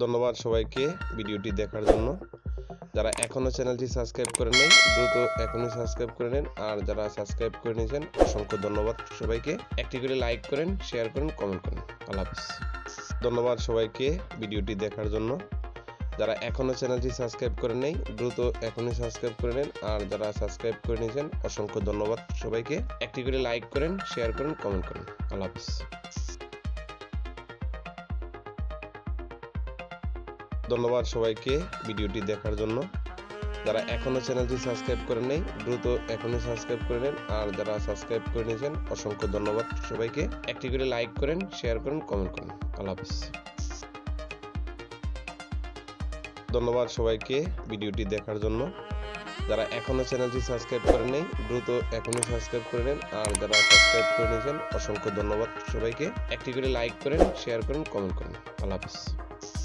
ধন্যবাদ সবাইকে ভিডিওটি দেখার জন্য। যারা এখনো চ্যানেলটি সাবস্ক্রাইব করেন নাই দ্রুত এখনই সাবস্ক্রাইব করে নিন, আর যারা সাবস্ক্রাইব করে নিয়েছেন অসংখ্য ধন্যবাদ সবাইকে। একটি করে লাইক করেন, শেয়ার করেন, কমেন্ট করেন। আল্লাহ হাফেজ। ধন্যবাদ সবাইকে ভিডিওটি দেখার জন্য। যারা এখনো চ্যানেলটি সাবস্ক্রাইব করেন নাই দ্রুত এখনই সাবস্ক্রাইব করে নিন, আর যারা সাবস্ক্রাইব করে নিয়েছেন অসংখ্য ধন্যবাদ সবাইকে। একটি করে লাইক করেন, শেয়ার করেন, কমেন্ট করেন। আল্লাহ হাফেজ। ধন্যবাদ সবাইকে ভিডিওটি দেখার জন্য। যারা এখনো চ্যানেলটি সাবস্ক্রাইব করেন নাই দ্রুত এখনই সাবস্ক্রাইব করে নিন, আর যারা সাবস্ক্রাইব করে নিয়েছেন অসংখ্য ধন্যবাদ সবাইকে। একটি করে লাইক করেন, শেয়ার করেন, কমেন্ট করেন। আল্লাহ হাফেজ। ধন্যবাদ সবাইকে ভিডিওটি দেখার জন্য। যারা এখনো চ্যানেলটি সাবস্ক্রাইব করেন নাই দ্রুত এখনই সাবস্ক্রাইব করে নিন, আর যারা সাবস্ক্রাইব করে নিয়েছেন অসংখ্য ধন্যবাদ সবাইকে। একটি করে লাইক করেন, শেয়ার করেন, কমেন্ট করেন। আল্লাহ হাফেজ।